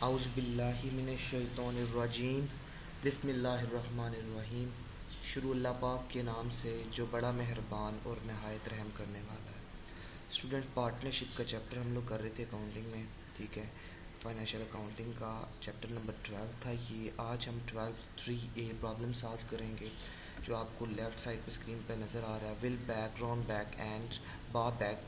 औज़ुबिल्लाहि मिनश्शैतानिर्रजीम बिस्मिल्लाहिर्रहमानिर्रहीम। शुरू अल्लाह पाक के नाम से जो बड़ा मेहरबान और नहायत रहम करने वाला है। स्टूडेंट पार्टनरशिप का चैप्टर हम लोग कर रहे थे अकाउंटिंग में, ठीक है। फाइनेंशियल अकाउंटिंग का चैप्टर नंबर 12 था ये। आज हम 12(3)A प्रॉब्लम सॉल्व करेंगे, जो आपको लेफ़्ट साइड पे स्क्रीन पे नज़र आ रहा है। Will back, Ron back and बा back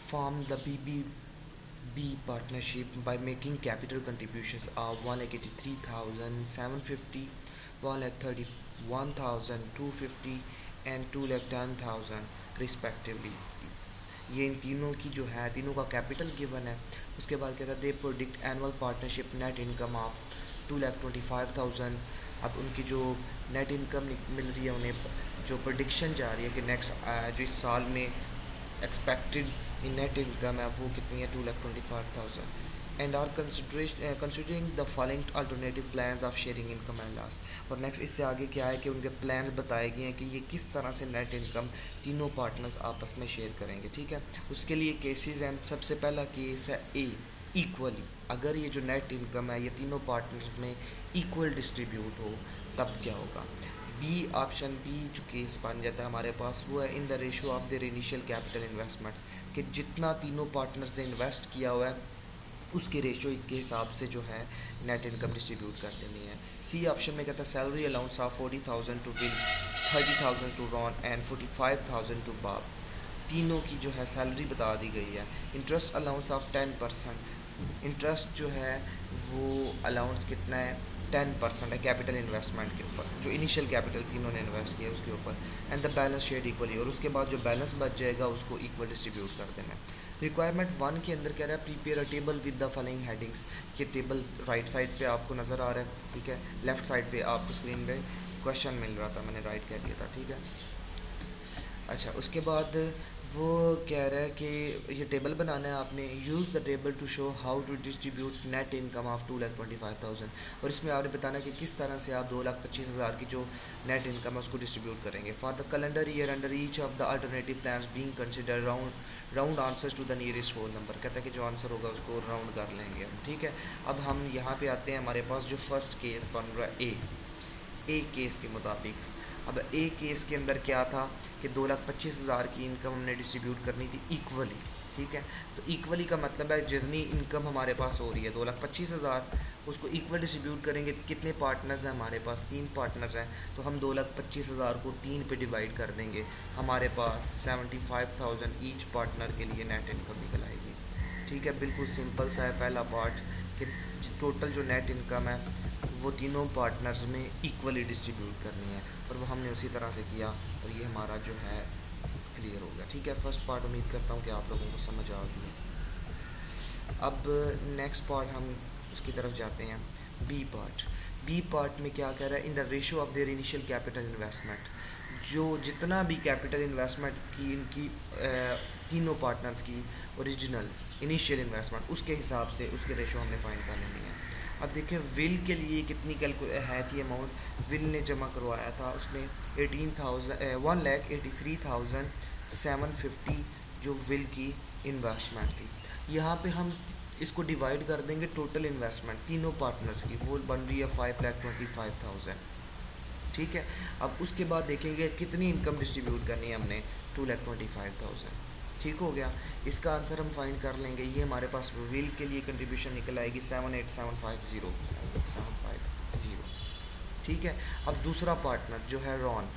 form the BBB partnership by making capital contributions of 1,83,750, 1,31,250 and 2,10,000 respectively। ये इन तीनों की जो है, तीनों का कैपिटल गिवन है। उसके बाद कहता है the product annual partnership net income of 2,25,000। अब उनकी जो नेट इनकम मिल रही है उन्हें, जो प्रोडिक्शन जा रही है कि नेक्स्ट जो इस साल में एक्सपेक्टेड नेट इनकम है वो कितनी है, 2,25,000 and are considering the following alternative plans of sharing income and loss. और नेक्स्ट इससे आगे क्या है कि उनके प्लान बताए गए हैं कि ये किस तरह से नेट इनकम तीनों पार्टनर्स आपस में शेयर करेंगे, ठीक है। उसके लिए केसेस हैं। सबसे पहला केस है ए, इक्वली। अगर ये जो नेट इनकम है ये तीनों पार्टनर्स में इक्वल डिस्ट्रीब्यूट हो तब क्या होगा। बी, ऑप्शन बी जो केस बन जाता है हमारे पास वो है in the ratio of their initial capital investments, कि जितना तीनों पार्टनर्स ने इन्वेस्ट किया हुआ है उसके रेशियो के हिसाब से जो है नेट इनकम डिस्ट्रीब्यूट कर देनी है। सी ऑप्शन में कहता है salary allowance of 40,000 to Bill, 30,000 to Ron and 45,000 to Bob. तीनों की जो है सैलरी बता दी गई है। Interest allowance of 10%। इंटरेस्ट जो है वो अलाउंस कितना है, 10% है कैपिटल इन्वेस्टमेंट के ऊपर, जो इनिशियल कैपिटल तीनों ने इन्वेस्ट किया उसके ऊपर। And the balance share equally, और उसके बाद जो बैलेंस बच जाएगा उसको इक्वल डिस्ट्रीब्यूट कर देना है। रिक्वायरमेंट 1 के अंदर कह रहा है prepare a table with the following headings. ये टेबल राइट साइड पे आपको नज़र आ रहा है, ठीक है। लेफ्ट साइड पे आपको स्क्रीन पे क्वेश्चन मिल रहा था, मैंने राइट कह दिया था, ठीक है। अच्छा, उसके बाद वो कह रहा है कि ये टेबल बनाना है आपने। Use the table to show how to distribute net income of 2,25,000। और इसमें आपने बताना कि किस तरह से आप 2,25,000 की जो नेट इनकम है उसको डिस्ट्रीब्यूट करेंगे। For the calendar year under each of the alternative plans being consider round answers to the nearest whole number. कहता है कि जो आंसर होगा उसको राउंड कर लेंगे हम, ठीक है। अब हम यहाँ पे आते हैं, हमारे पास जो फर्स्ट केस बन रहा है ए केस के मुताबिक। अब ए केस के अंदर क्या था कि 2,25,000 की इनकम हमने डिस्ट्रीब्यूट करनी थी इक्वली, ठीक है। तो इक्वली का मतलब है जितनी इनकम हमारे पास हो रही है 2,25,000 उसको इक्वल डिस्ट्रीब्यूट करेंगे। कितने पार्टनर्स हैं हमारे पास, 3 पार्टनर्स हैं, तो हम 2,25,000 को 3 पे डिवाइड कर देंगे। हमारे पास 75,000 ईच पार्टनर के लिए नेट इनकम निकल आएगी, ठीक है। बिल्कुल सिंपल सा है पहला पार्ट कि टोटल जो नेट इनकम है वो तीनों पार्टनर्स में इक्वली डिस्ट्रीब्यूट करनी है, और वो हमने उसी तरह से किया, और ये हमारा जो है क्लियर हो गया, ठीक है। फर्स्ट पार्ट उम्मीद करता हूँ कि आप लोगों को समझ आ गई। अब नेक्स्ट पार्ट हम उसकी तरफ जाते हैं, बी पार्ट। बी पार्ट में क्या कह रहा है, in the ratio of their initial capital investment. जो जितना भी कैपिटल इन्वेस्टमेंट की इनकी तीनों पार्टनर्स की ओरिजिनल इनिशियल इन्वेस्टमेंट, उसके हिसाब से उसके रेशियो हमने फाइंड कर लेनी है। अब देखिए विल के लिए कितनी है थी अमाउंट, विल ने जमा करवाया था उसमें 1,83,750 जो विल की इन्वेस्टमेंट थी। यहाँ पे हम इसको डिवाइड कर देंगे टोटल इन्वेस्टमेंट तीनों पार्टनर्स की, वो बन रही है 5,25,000, ठीक है। अब उसके बाद देखेंगे कितनी इनकम डिस्ट्रीब्यूट करनी है हमने, 2,25,000, ठीक हो गया। इसका आंसर हम फाइंड कर लेंगे। ये हमारे पास विल के लिए कंट्रीब्यूशन निकल आएगी 78,750, ठीक है। अब दूसरा पार्टनर जो है रॉन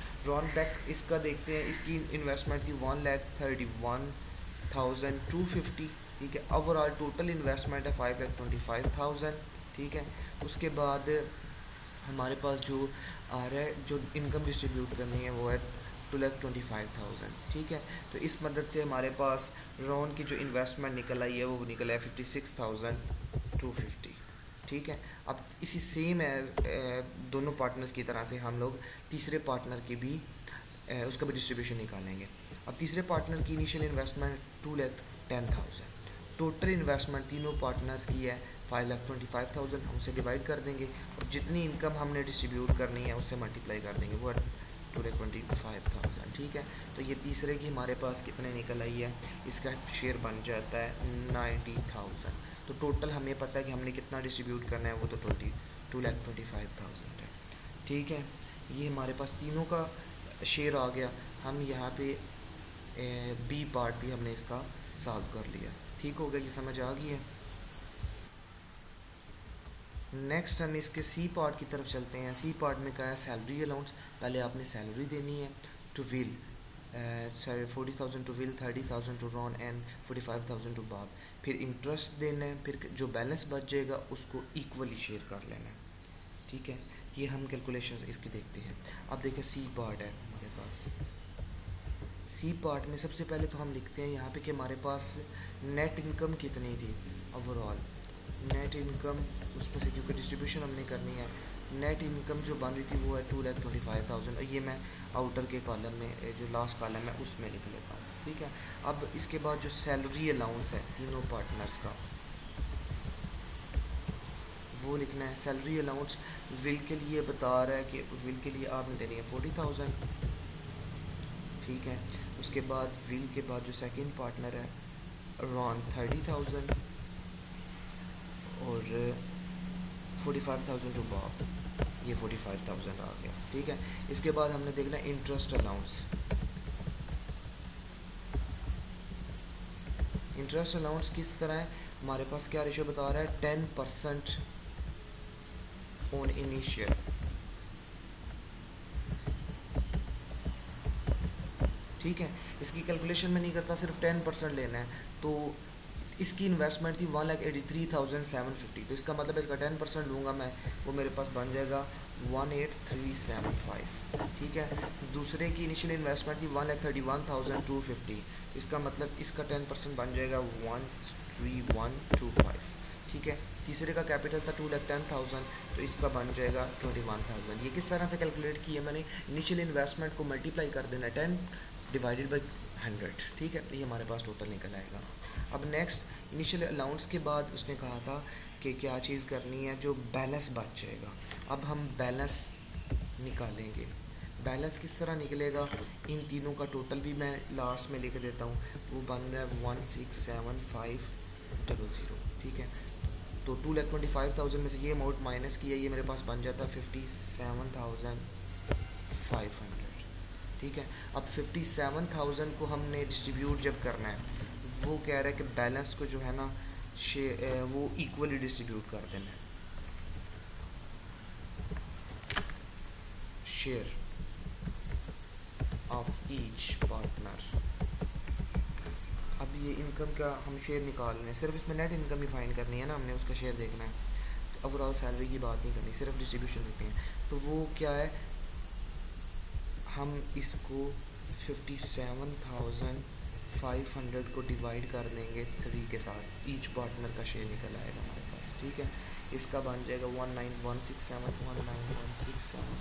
बैक, इसका देखते हैं। इसकी इन्वेस्टमेंट थी 1,31,250, ठीक है। ओवरऑल टोटल इन्वेस्टमेंट है 5,25,000, ठीक है। उसके बाद हमारे पास जो आ रहा है, जो इनकम डिस्ट्रीब्यूट करनी है वो है 2,25,000, ठीक है। तो इस मदद से हमारे पास रॉन की जो इन्वेस्टमेंट निकल आई है वो निकल है 56,250, ठीक है। अब इसी सेम है दोनों पार्टनर्स की तरह से हम लोग तीसरे पार्टनर की भी उसका भी डिस्ट्रीब्यूशन निकालेंगे। अब तीसरे पार्टनर की इनिशियल इन्वेस्टमेंट 2,10,000, टोटल इन्वेस्टमेंट तीनों पार्टनर्स की है 5,25,000, हम उसे डिवाइड कर देंगे, और जितनी इनकम हमने डिस्ट्रीब्यूट करनी है उससे मल्टीप्लाई कर देंगे, वो 2,25,000, ठीक है। तो ये तीसरे की हमारे पास कितने निकल आई है, इसका शेयर बन जाता है 90,000, तो टोटल हमें पता है कि हमने कितना डिस्ट्रीब्यूट करना है, वो तो 2,25,000 है। ठीक है, ये हमारे पास तीनों का शेयर आ गया। हम यहाँ पे बी पार्ट भी हमने इसका सॉल्व कर लिया। ठीक हो गया, ये समझ आ गई है। नेक्स्ट हम इसके सी पार्ट की तरफ चलते हैं। सी पार्ट में क्या है, सैलरी अलाउंस। पहले आपने सैलरी देनी है to Will, 40,000 to Will, 30,000 to Ron and 45,000 to Bob. फिर इंटरेस्ट देना है, फिर जो बैलेंस बच जाएगा उसको इक्वली शेयर कर लेना है। ठीक है, ये हम कैलकुलेशन इसकी देखते हैं। अब देखें सी पार्ट है हमारे पास। सी पार्ट में सबसे पहले तो हम लिखते हैं यहाँ पे कि हमारे पास नेट इनकम कितनी थी ओवरऑल। नेट इनकम उसमें से क्योंकि डिस्ट्रीब्यूशन हमने करनी है, नेट इनकम जो बन रही थी वो है 2,25,000। ये मैं आउटर के कॉलम में, जो लास्ट कॉलम है उसमें लिख लेता हूँ। ठीक है, अब इसके बाद जो सैलरी अलाउंस है तीनों पार्टनर्स का वो लिखना है। सैलरी अलाउंस विल के लिए बता रहा है कि विल के लिए आपने देनी है 40,000। ठीक है, उसके बाद विल के बाद जो सेकंड पार्टनर है रॉन 30,000 और 45,000 टू बॉब, ये 45,000 आ गया। ठीक है, इसके बाद हमने देखना है इंटरेस्ट अलाउंस। इंटरेस्ट अलाउंस किस तरह है, हमारे पास क्या रेशो बता रहा है, 10% ऑन इनिशियल। ठीक है, इसकी कैलकुलेशन में नहीं करता, सिर्फ 10% लेना है। तो इसकी इन्वेस्टमेंट थी 1,83,750, तो इसका मतलब इसका 10% लूँगा मैं, वो मेरे पास बन जाएगा 18,375। ठीक है, दूसरे की इनिशियल इन्वेस्टमेंट थी 1,31,250, तो इसका मतलब इसका 10% बन जाएगा 13125। ठीक है, तीसरे का कैपिटल था 2,10,000, तो इसका बन जाएगा 21,000। ये किस तरह से कैलकुलेट किया मैंने, इनिशियल इन्वेस्टमेंट को मल्टीप्लाई कर देना 10 डिवाइडेड बाई 100। ठीक है, तो ये हमारे पास टोटल निकल आएगा। अब नेक्स्ट इनिशियल अलाउंस के बाद उसने कहा था कि क्या चीज़ करनी है, जो बैलेंस बच जाएगा। अब हम बैलेंस निकालेंगे। बैलेंस किस तरह निकलेगा, इन तीनों का टोटल भी मैं लास्ट में लेकर देता हूँ, वो बन रहा है 167500। ठीक है, तो 2,25,000 में से ये अमाउंट माइनस किया, ये मेरे पास बन जाता है 57,500। ठीक है, अब 57,000 को हमने डिस्ट्रीब्यूट जब करना है, वो कह रहा है कि बैलेंस को जो है ना वो इक्वली डिस्ट्रीब्यूट कर देना है। Share of each partner. अब ये इनकम का हम शेयर निकाल रहे हैं, सिर्फ इसमें नेट इनकम ही फाइंड करनी है ना, हमने उसका शेयर देखना है, तो ओवरऑल सैलरी की बात नहीं करनी, सिर्फ डिस्ट्रीब्यूशन देखनी है। तो वो क्या है, हम इसको 57,500 को डिवाइड कर देंगे 3 के साथ, ईच पार्टनर का शेयर निकल आएगा हमारे पास। ठीक है, इसका बन जाएगा 19,167,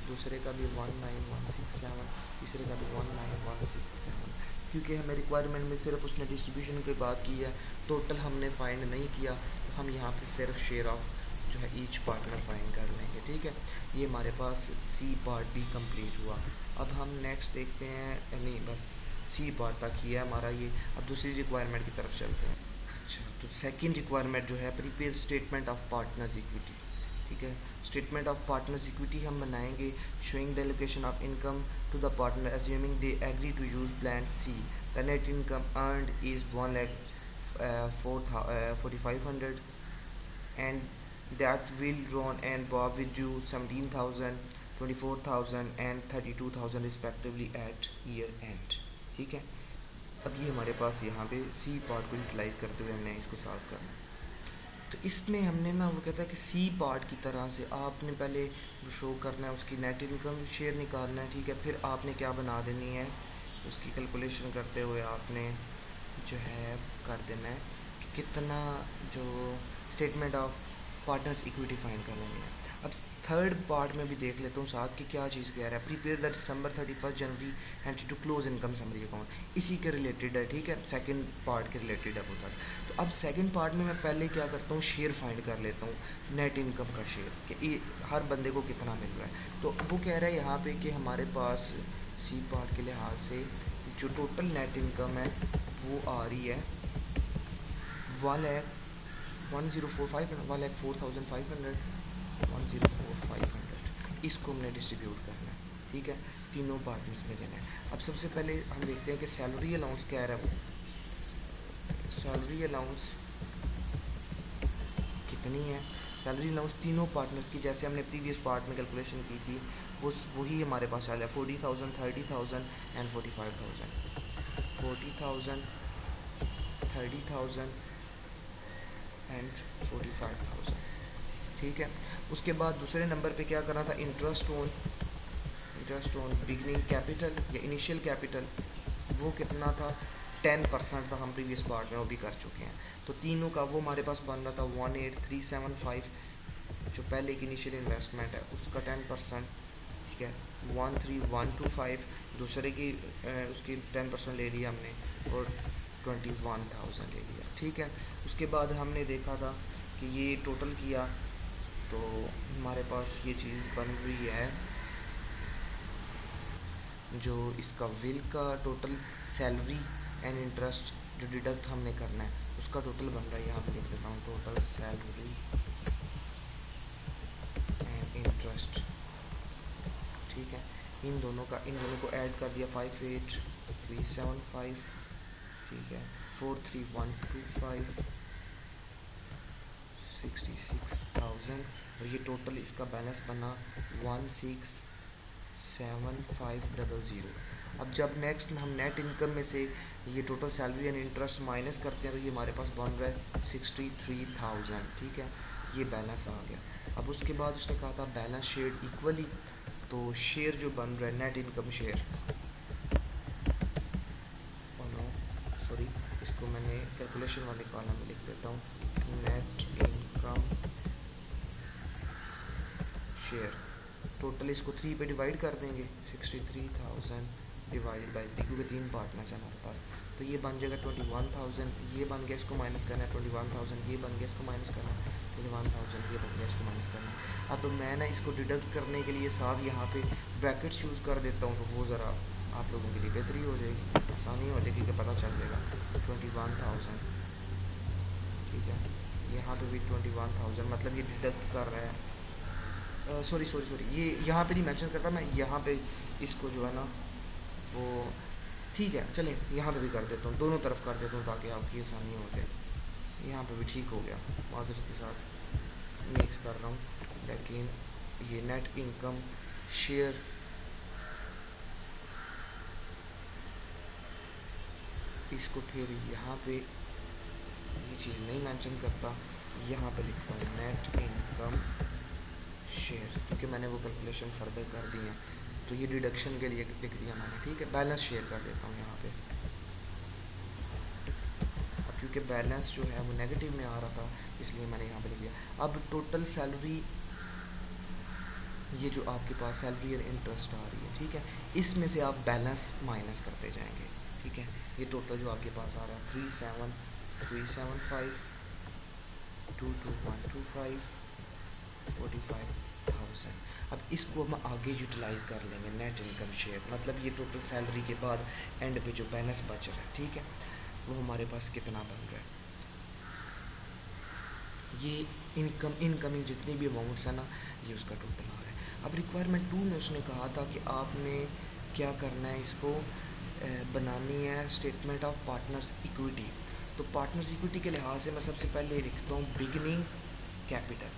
दूसरे का भी 19,167, तीसरे का भी 19,167। क्योंकि हमें रिक्वायरमेंट में सिर्फ उसने डिस्ट्रीब्यूशन की बात की है, टोटल हमने फाइंड नहीं किया, तो हम यहाँ पे सिर्फ शेयर ऑफ जो है ईच पार्टनर फाइंड कर लेंगे। ठीक है, ये हमारे पास सी पार्ट भी कंप्लीट हुआ। अब हम नेक्स्ट देखते हैं, नहीं बस सी पार्ट तक ही है हमारा ये। अब दूसरी रिक्वायरमेंट की तरफ चलते हैं। अच्छा, तो सेकंड रिक्वायरमेंट जो है prepare statement of partners equity. ठीक है, स्टेटमेंट ऑफ पार्टनर्स इक्विटी हम बनाएंगे, showing the allocation of income to the partner assuming they agree to use plan C. The net income earned is 1,45,00 and that will Ron and Bob withdrew 17,000, 24,000 and 32,000 respectively at year end। ठीक है, अब ये हमारे पास यहाँ पे C part को utilise करते हुए हमने इसको सॉल्व करना है। तो इसमें हमने ना वो कहता है कि सी पार्ट की तरह से आपने पहले शो करना है, उसकी नेट इनकम शेयर निकालना है। ठीक है, फिर आपने क्या बना देनी है, उसकी कैलकुलेशन करते हुए आपने जो है कर देना है कि कितना जो statement of partners equity find कर लेंगे। अब थर्ड पार्ट में भी देख लेता हूँ साथ कि क्या चीज़ कह रहा है, prepare the December 31 January and to close income summary account, इसी के रिलेटेड है। ठीक है, सेकंड पार्ट के रिलेटेड है वो तक। तो अब सेकंड पार्ट में मैं पहले क्या करता हूँ, शेयर फाइंड कर लेता हूँ, नेट इनकम का शेयर कि हर बंदे को कितना मिल रहा है। तो वो कह रहा है यहाँ पे कि हमारे पास सी पार्ट के लिहाज से जो टोटल नेट इनकम है वो आ रही है 1,00,000 1,04,500 1,04,500 1,04,500 इसको हमने डिस्ट्रीब्यूट करना है, ठीक है, तीनों पार्टनर्स में देना है। अब सबसे पहले हम देखते हैं कि सैलरी अलाउंस क्या है, वो सैलरी अलाउंस कितनी है। सैलरी अलाउंस तीनों पार्टनर्स की जैसे हमने प्रीवियस पार्ट में कैलकुलेशन की थी वही हमारे पास आ गया 40,000 30,000 एंड 45,000 40,000 30,000 एंड 45,000, ठीक है। उसके बाद दूसरे नंबर पे क्या करना था, इंटरेस्ट ऑन बिगनिंग कैपिटल या इनिशियल कैपिटल, वो कितना था 10% था, हम प्रीवियस पार्ट में वो भी कर चुके हैं। तो तीनों का वो हमारे पास बन रहा था 18,375 जो पहले की इनिशियल इन्वेस्टमेंट है उसका 10%, ठीक है। 13,125 दूसरे की उसकी 10% ले लिया हमने और 21,000 ले लिया, ठीक है। उसके बाद हमने देखा था कि ये टोटल किया तो हमारे पास ये चीज़ बन रही है, जो इसका विल का टोटल सैलरी एंड इंटरेस्ट जो डिडक्ट हमने करना है उसका टोटल बन रहा है, यहाँ पे लिख देता हूँ, टोटल सैलरी एंड इंटरेस्ट, ठीक है। इन दोनों को ऐड कर दिया 58,375, ठीक है, 43,125 66,000 और ये टोटल इसका बैलेंस बना 16,7500। अब जब नेक्स्ट हम नेट इनकम में से ये total salary and interest minus करते हैं तो ये हमारे पास बन रहा है 63,000, ठीक है, ये बैलेंस आ गया। अब उसके बाद उसने कहा था बैलेंस शेयर इक्वली, तो शेयर जो बन रहा है नेट इनकम शेयर, सॉरी इसको मैंने कैलकुलेशन वाले कॉलम में लिख देता हूँ, नेट इनकम शेयर टोटल इसको 3 पे डिवाइड कर देंगे, 63,000 डिवाइडेड बाई 3 क्योंकि 3 पार्टनर्स हैं हमारे पास, तो ये बन जाएगा 21,000, ये बन गया, इसको माइनस करना है 21,000, ये बन गया, इसको माइनस करना है 21,000, ये बन गया, इसको माइनस करना है। अब तो मैं ना इसको डिडक्ट करने के लिए साथ यहाँ पे ब्रैकेट्स यूज़ कर देता हूँ, तो वो ज़रा आप लोगों के लिए बेहतरी हो जाएगी, आसानी हो जाएगी कि पता चल जाएगा 21,000, ठीक है। यहाँ पे भी 21,000 मतलब ये डिडक्ट कर रहा है, सॉरी ये यहाँ पे नहीं मेंशन करता, मैं यहाँ पे इसको जो है ना वो, ठीक है चलें यहाँ पे भी कर देता हूँ, दोनों तरफ कर देता हूँ ताकि आपकी आसानी हो जाए। यहाँ पे भी ठीक हो गया, माजरत के साथ मिक्स कर रहा हूँ, लेकिन ये नेट इनकम शेयर इसको फिर यहाँ पे ये चीज़ नहीं मेंशन करता, यहाँ पे लिखता हूँ नेट इनकम शेयर, क्योंकि मैंने वो कैलकुलेशन फर्दर कर दी है तो ये डिडक्शन के लिए लिख दिया मैंने, ठीक है। बैलेंस शेयर कर देता हूँ यहाँ पे, अब क्योंकि बैलेंस जो है वो नेगेटिव में आ रहा था इसलिए मैंने यहाँ पे लिख दिया। अब टोटल सैलरी ये जो आपके पास सैलरी और इंटरेस्ट आ रही है, ठीक है, इसमें से आप बैलेंस माइनस करते जाएंगे, ठीक है। ये टोटल जो आपके पास आ रहा है 37,375 22,125 45,000। अब इसको हम आगे यूटिलाइज़ कर लेंगे नेट इनकम शेयर, मतलब ये टोटल सैलरी के बाद एंड पे जो बैलेंस बच रहा है, ठीक है, वो हमारे पास कितना बन रहा है। ये इनकमिंग जितनी भी अमाउंट्स है ना ये उसका टोटल आ रहा है। अब रिक्वायरमेंट 2 में उसने कहा था कि आपने क्या करना है, इसको बनानी है स्टेटमेंट ऑफ पार्टनर्स इक्विटी। तो पार्टनर्स इक्विटी के लिहाज से मैं सबसे पहले लिखता हूँ बिगिनिंग कैपिटल।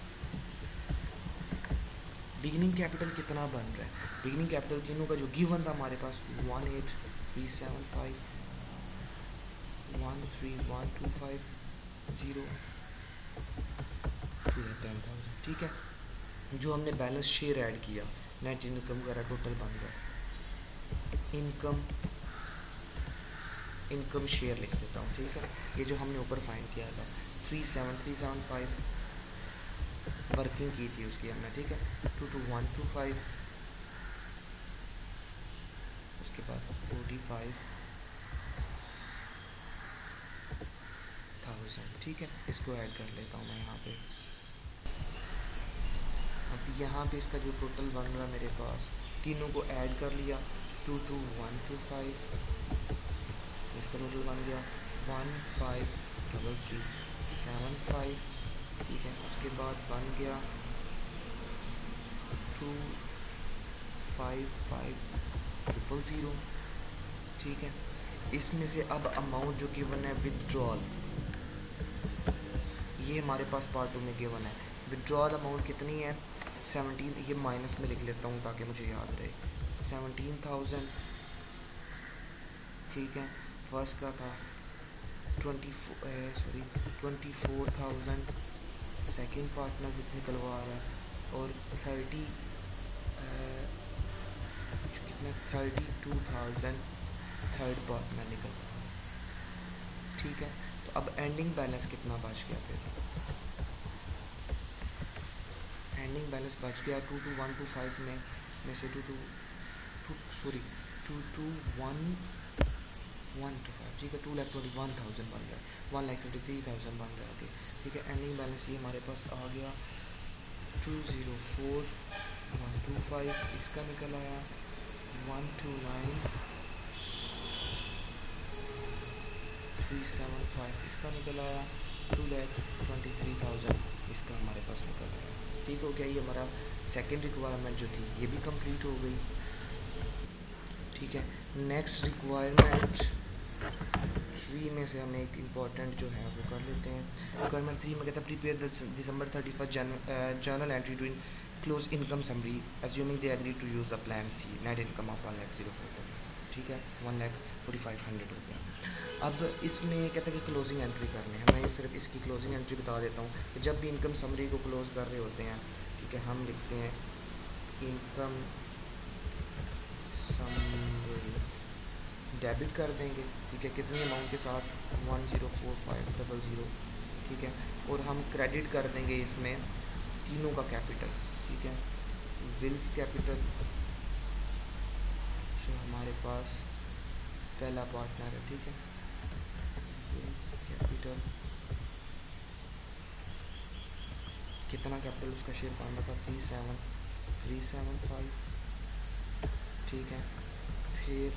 बिगिनिंग कैपिटल कितना बन रहा है, बिगिनिंग कैपिटल तीनों का जो गिवन था हमारे पास 18,375 13,125 0 10,000, ठीक है। जो हमने बैलेंस शेयर ऐड किया नेट इनकम का टोटल बन रहा है, इनकम शेयर लिख देता हूँ, ठीक है। ये जो हमने ऊपर फाइंड किया था 37,375 वर्किंग की थी उसकी हमने, ठीक है, 22,125 उसके बाद 45,000, ठीक है। इसको ऐड कर लेता हूँ मैं यहाँ पे। अब यहाँ पे इसका जो टोटल बन रहा है मेरे पास, तीनों को ऐड कर लिया 22,125, इसका टोटल बन गया 15,375 बाद बन गया 255000। ठीक है, इसमें से अब अमाउंट जो गिवन है विथड्रॉल, ये हमारे पास पार्ट 2 में गिवन है। विथड्रॉल अमाउंट कितनी है 17, ये माइनस में लिख लेता हूँ ताकि मुझे याद रहे, 17,000। ठीक है, फर्स्ट का था 24,000, सेकेंड पार्टनर निकलवा रहा है, और 32,000 थर्ड पार्टनर निकल रहा है। ठीक है, तो अब एंडिंग बैलेंस कितना बच गया, फिर एंडिंग बैलेंस बच गया 22,125 में से 22,125। ठीक है, 2,21,000 बन गया, 1,53,000 बन गया। ओके, ठीक है, एंडिंग बैलेंस ये हमारे पास आ गया 204,125, इसका निकल आया 129,375, इसका निकल आया 2,23,000, इसका हमारे पास निकल आया। ठीक हो गया, ये हमारा सेकेंड रिक्वायरमेंट जो थी ये भी कंप्लीट हो गई। ठीक है, नेक्स्ट रिक्वायरमेंट 3 में से हम एक इम्पॉर्टेंट जो है वो कर लेते हैं। रिक्वायरमेंट 3 में कहता है prepare December 31 journal entry to close income summary assuming they agree to use the plan C, net income of 1,04,000। ठीक है, 1,45,100 हो गया। अब इसमें कहता है कि क्लोजिंग एंट्री करनी है, मैं सिर्फ इसकी क्लोजिंग एंट्री बता देता हूँ कि जब भी इनकम समरी को क्लोज कर रहे होते हैं, ठीक है, हम लिखते हैं इनकम समरी डेबिट कर देंगे। ठीक है, कितनी अमाउंट के साथ 104500। ठीक है, और हम क्रेडिट कर देंगे इसमें तीनों का कैपिटल। ठीक है, विल्स कैपिटल जो हमारे पास पहला पार्टनर है। ठीक है, विल्स कैपिटल कितना कैपिटल उसका शेयर पाना था 37,375। ठीक है, फिर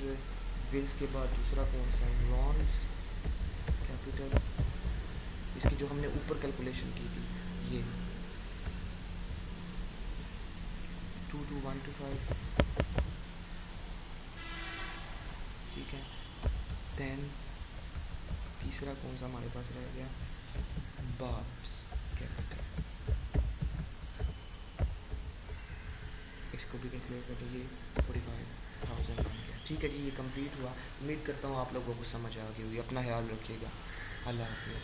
विल्स के बाद दूसरा कौन सा है रॉन्स कैपिटल, इसकी जो हमने ऊपर कैलकुलेशन की थी ये 22,125। ठीक है, देन तीसरा कौन सा हमारे पास रह गया बाब्स कैपिटल, इसको भी कैलकुलेट कर लीजिए 45,000 बन गया। ठीक है जी, ये कंप्लीट हुआ। उम्मीद करता हूँ आप लोगों को समझ आ गई होगी। अपना ख्याल रखिएगा। अल्लाह हाफिज़।